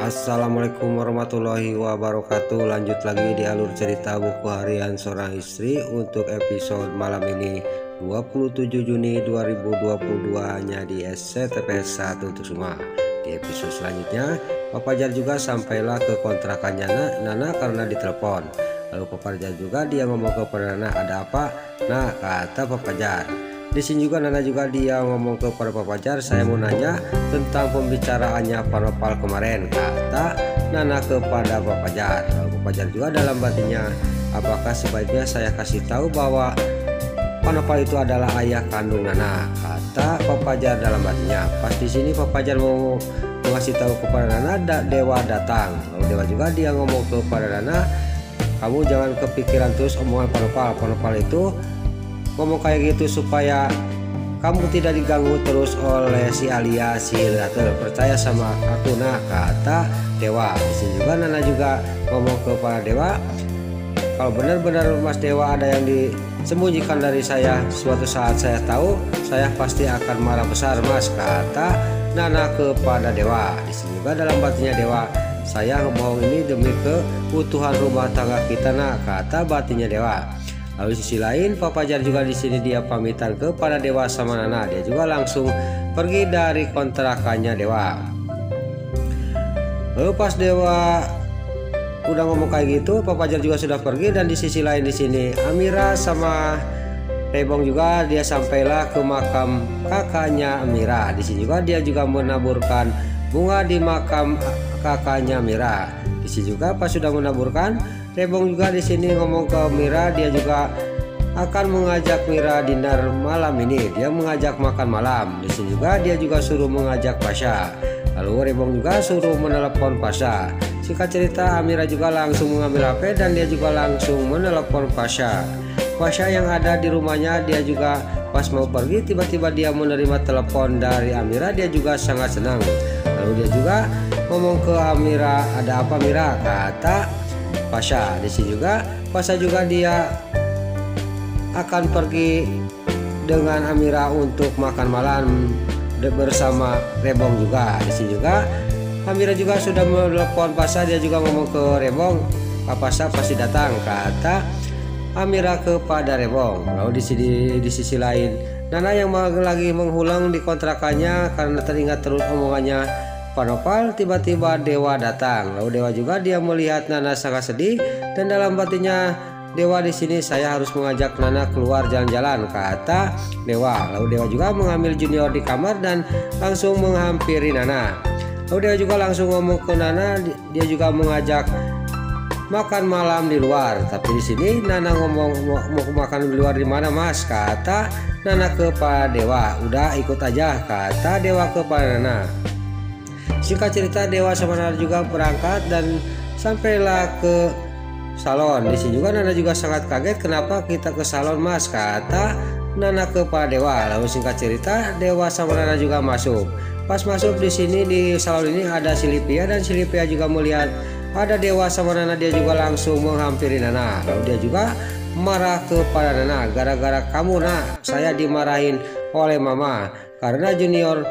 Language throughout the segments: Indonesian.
Assalamualaikum warahmatullahi wabarakatuh. Lanjut lagi di alur cerita buku harian seorang istri untuk episode malam ini 27 Juni 2022 hanya di SCTP 1 untuk semua. Di episode selanjutnya Papa Jar juga sampailah ke kontrakannya Nana karena ditelepon. Lalu Papa Jar juga dia ngomong kepada Nana, ada apa? Nah, kata Papa Jar. Di sini juga Nana juga dia ngomong kepada Papa Jar, saya mau nanya tentang pembicaraannya Pak Nopal kemarin, kata Nana kepada Papa Jar. Lalu Papa Jar juga dalam batinnya, apakah sebaiknya saya kasih tahu bahwa Pak Nopal itu adalah ayah kandung Nana, kata Papa Jar dalam batinnya. Pas di sini Papa Jar mau ngasih tahu kepada Nana, Dewa datang. Lalu Dewa juga dia ngomong kepada Nana, kamu jangan kepikiran terus omongan Pak Nopal. Pak Nopal itu ngomong kayak gitu supaya kamu tidak diganggu terus oleh si Alia, si Later. Percaya sama aku, nah, kata Dewa. Di sini juga Nana juga ngomong kepada Dewa, kalau benar-benar Mas Dewa ada yang disembunyikan dari saya, suatu saat saya tahu, saya pasti akan marah besar, Mas, kata Nana kepada Dewa. Di sini juga dalam batinnya Dewa, saya ngomong ini demi keutuhan rumah tangga kita, nah, kata batinnya Dewa. Lalu di sisi lain Papa Jar juga di sini dia pamitan kepada Dewa sama Nana. Dia juga langsung pergi dari kontrakannya Dewa. Lalu pas Dewa udah ngomong kayak gitu, Papa Jar juga sudah pergi, dan di sisi lain di sini Amira sama Rebong juga dia sampailah ke makam kakaknya Amira. Di sini juga dia juga menaburkan bunga di makam kakaknya Amira. Di sini juga pas sudah menaburkan, Rebong juga di sini ngomong ke Mira, dia juga akan mengajak Mira dinner malam ini. Dia mengajak makan malam. Di sini juga dia juga suruh mengajak Pasha. Lalu Rebong juga suruh menelepon Pasha. Singkat cerita, Amira juga langsung mengambil HP dan dia juga langsung menelepon Pasha. Pasha yang ada di rumahnya, dia juga pas mau pergi tiba-tiba dia menerima telepon dari Amira. Dia juga sangat senang. Lalu dia juga ngomong ke Amira, ada apa Mira? Kata Pasha. Di sini juga Pasha juga dia akan pergi dengan Amira untuk makan malam bersama Rebong juga. Di sini juga Amira juga sudah menelepon Pasha, dia juga ngomong ke Rebong, Pasha pasti datang, kata Amira kepada Rebong. Lalu di sisi lain Nana yang lagi menghulang di kontrakannya karena teringat terus omongannya Pak Nopal, tiba-tiba Dewa datang. Lalu Dewa juga dia melihat Nana sangat sedih, dan dalam batinnya Dewa di sini, saya harus mengajak Nana keluar jalan-jalan, kata Dewa. Lalu Dewa juga mengambil Junior di kamar dan langsung menghampiri Nana. Lalu Dewa juga langsung ngomong ke Nana, dia juga mengajak makan malam di luar. Tapi di sini Nana ngomong mau makan di luar di mana, Mas? Kata Nana kepada Dewa. Udah ikut aja, kata Dewa kepada Nana. Singkat cerita Dewa sama Nana juga berangkat dan sampailah ke salon. Di sini juga Nana juga sangat kaget, kenapa kita ke salon, Mas? Kata Nana kepada Dewa. Lalu singkat cerita Dewa sama Nana juga masuk. Pas masuk di sini di salon ini ada Silipia, dan Silipia juga melihat ada Dewa sama Nana, dia juga langsung menghampiri Nana. Lalu dia juga marah kepada Nana, gara-gara kamu, Nak, saya dimarahin oleh Mama. Karena Junior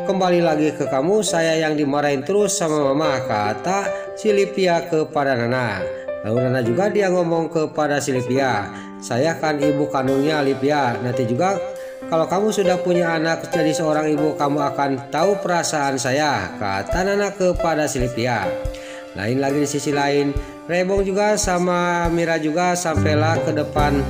kembali lagi ke kamu, saya yang dimarahin terus sama Mama, kata Silipia kepada Nana. Lalu Nana juga dia ngomong kepada Silipia, saya kan ibu kandungnya Lipia. Nanti juga kalau kamu sudah punya anak jadi seorang ibu, kamu akan tahu perasaan saya, kata Nana kepada Silipia. Lain lagi di sisi lain, Rebong juga sama Mira juga sampailah ke depan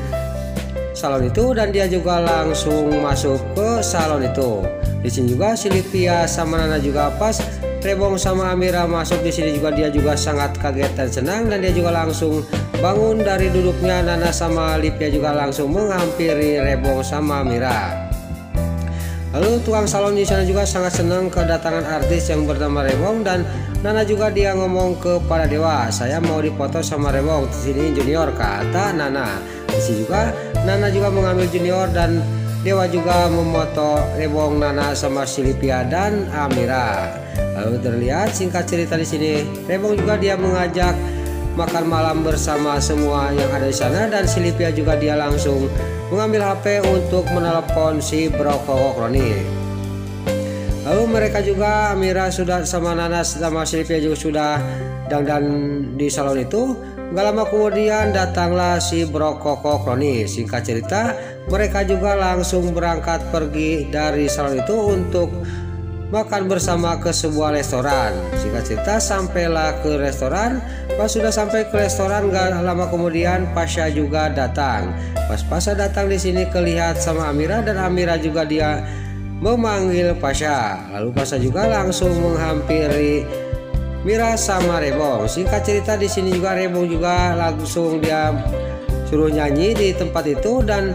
salon itu, dan dia juga langsung masuk ke salon itu. Di sini juga Silipia sama Nana juga pas Rebong sama Amira masuk di sini juga dia juga sangat kaget dan senang, dan dia juga langsung bangun dari duduknya. Nana sama Lipia juga langsung menghampiri Rebong sama Amira. Lalu tukang salon di sana juga sangat senang kedatangan artis yang bernama Rebong, dan Nana juga dia ngomong kepada Dewa, saya mau dipoto sama Rebong, di sini Junior, kata Nana. Di sini juga Nana juga mengambil Junior, dan Dewa juga memoto Rebong, Nana sama Silipia dan Amira. Lalu terlihat singkat cerita di sini Rebong juga dia mengajak makan malam bersama semua yang ada di sana, dan Silipia juga dia langsung mengambil HP untuk menelepon si Bro Kokroni. Lalu mereka juga Amira sudah sama Nanas sama Sylvia juga sudah dandan di salon itu. Gak lama kemudian datanglah si Bro Koko Kroni. Singkat cerita mereka juga langsung berangkat pergi dari salon itu untuk makan bersama ke sebuah restoran. Singkat cerita sampailah ke restoran. Pas sudah sampai ke restoran gak lama kemudian Pasha juga datang. Pas Pasha datang di sini kelihat sama Amira dan Amira juga dia memanggil Pasha. Lalu Pasha juga langsung menghampiri Mira sama Rebong. Singkat cerita di sini juga Rebong juga langsung dia suruh nyanyi di tempat itu, dan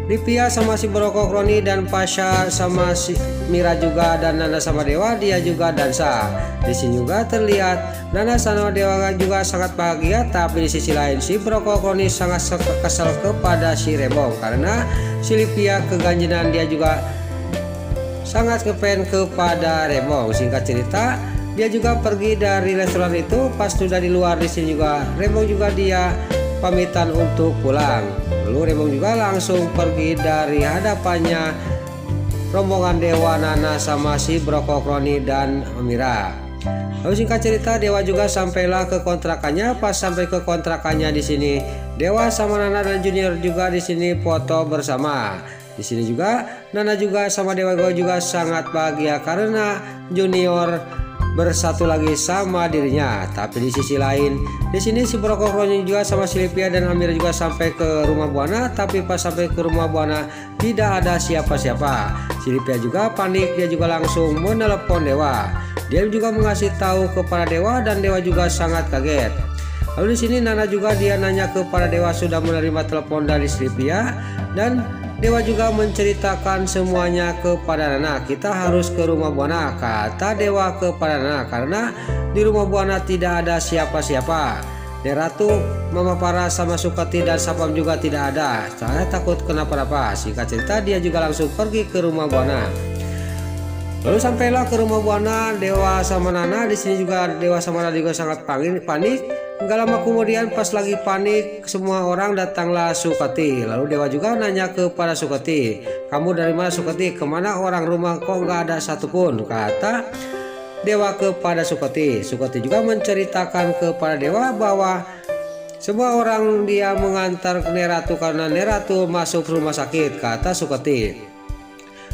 Livia sama si Bro Koko Kroni dan Pasha sama si Mira juga dan Nana sama Dewa dia juga dansa. Di sini juga terlihat Nana sama Dewa juga sangat bahagia, tapi di sisi lain si Bro Koko Kroni sangat kesal kepada si Rebong karena si Livia keganjinan dia juga sangat kepen kepada Rebong. Singkat cerita dia juga pergi dari restoran itu. Pas sudah di luar di sini juga Rebong juga dia pamitan untuk pulang. Lalu Rebong juga langsung pergi dari hadapannya rombongan Dewa, Nana sama si Bro Koko Kroni dan Amira. Lalu singkat cerita Dewa juga sampailah ke kontrakannya. Pas sampai ke kontrakannya di sini Dewa sama Nana dan Junior juga di sini foto bersama. Di sini juga Nana juga sama Dewa juga sangat bahagia karena Junior bersatu lagi sama dirinya. Tapi di sisi lain di sini si Bro Koko Kroni juga sama Sylvia dan Amira juga sampai ke rumah Buana. Tapi pas sampai ke rumah Buana tidak ada siapa-siapa. Sylvia juga panik, dia juga langsung menelepon Dewa. Dia juga mengasih tahu kepada Dewa dan Dewa juga sangat kaget. Lalu di sini Nana juga dia nanya kepada Dewa sudah menerima telepon dari Sylvia, dan Dewa juga menceritakan semuanya kepada Nana. Kita harus ke rumah Buana, kata Dewa kepada Nana, karena di rumah Buana tidak ada siapa-siapa. Neratu, Mama Farah sama Sukati dan Sapam juga tidak ada. Saya takut kenapa-napa. Singkat cerita dia juga langsung pergi ke rumah Buana. Lalu sampailah ke rumah Buana Dewa sama Nana. Di sini juga Dewa sama Nana juga sangat panik. Gak lama kemudian pas lagi panik semua orang datanglah Sukati. Lalu Dewa juga nanya kepada Sukati, kamu dari mana Sukati? Kemana orang rumah kok gak ada satupun? Kata Dewa kepada Sukati. Sukati juga menceritakan kepada Dewa bahwa semua orang dia mengantar Neratu karena Neratu masuk rumah sakit, kata Sukati.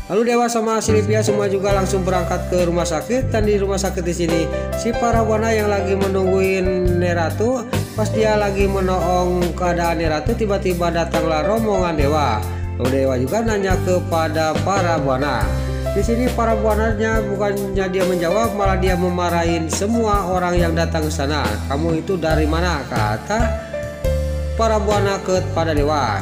Lalu Dewa sama Sylvia semua juga langsung berangkat ke rumah sakit, dan di rumah sakit di sini si para Buana yang lagi menungguin Neratu. Pas dia lagi menoong keadaan Neratu, tiba-tiba datanglah rombongan Dewa. Lalu Dewa juga nanya kepada para Buana. Di sini para Buananya bukannya dia menjawab, malah dia memarahin semua orang yang datang ke sana. Kamu itu dari mana? Kata para Buana kepada Dewa.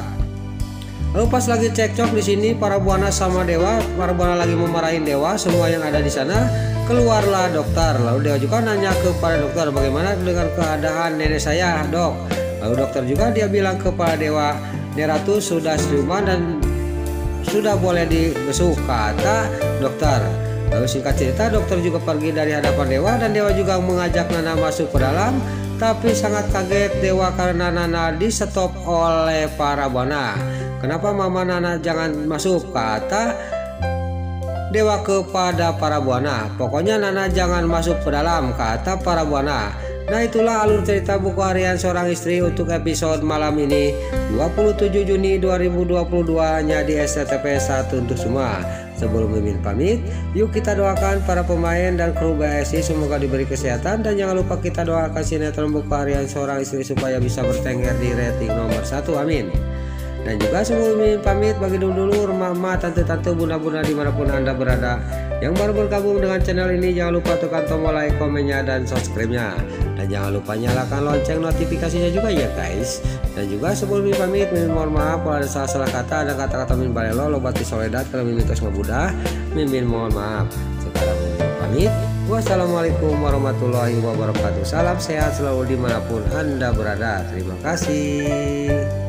Lalu pas lagi cekcok di sini para Buana sama Dewa, para Buana lagi memarahin Dewa semua yang ada di sana. Keluarlah dokter. Lalu Dewa juga nanya kepada dokter, bagaimana dengan keadaan nenek saya, dok? Lalu dokter juga dia bilang kepada Dewa, Neratu sudah siuman dan sudah boleh dibesuk, kata dokter. Lalu singkat cerita dokter juga pergi dari hadapan Dewa, dan Dewa juga mengajak Nana masuk ke dalam. Tapi sangat kaget Dewa karena Nana di stop oleh para Buana. Kenapa Mama Nana jangan masuk? Kata Dewa kepada para Buana. Pokoknya Nana jangan masuk ke dalam, kata para Buana. Nah itulah alur cerita buku harian seorang istri untuk episode malam ini 27 Juni 2022 nya di SCTV 1 untuk semua. Sebelum Mimin pamit, yuk kita doakan para pemain dan kru BSI semoga diberi kesehatan, dan jangan lupa kita doakan sinetron buku harian seorang istri supaya bisa bertengger di rating nomor 1, amin. Dan juga sebelum Mimin pamit, bagi dulu mama, tante-tante, bunda-bunda dimanapun anda berada yang baru bergabung dengan channel ini, jangan lupa tekan tombol like, komennya, dan subscribe-nya. Dan jangan lupa nyalakan lonceng notifikasinya juga ya guys. Dan juga sebelum Mimin pamit, Mimin mohon maaf kalau ada salah-salah kata, ada kata-kata Mimin balelo, lobati soledat, kalau Mimin tos mudah, Mimin mohon maaf. Sekarang Mimin pamit. Wassalamualaikum warahmatullahi wabarakatuh. Salam sehat selalu dimanapun anda berada. Terima kasih.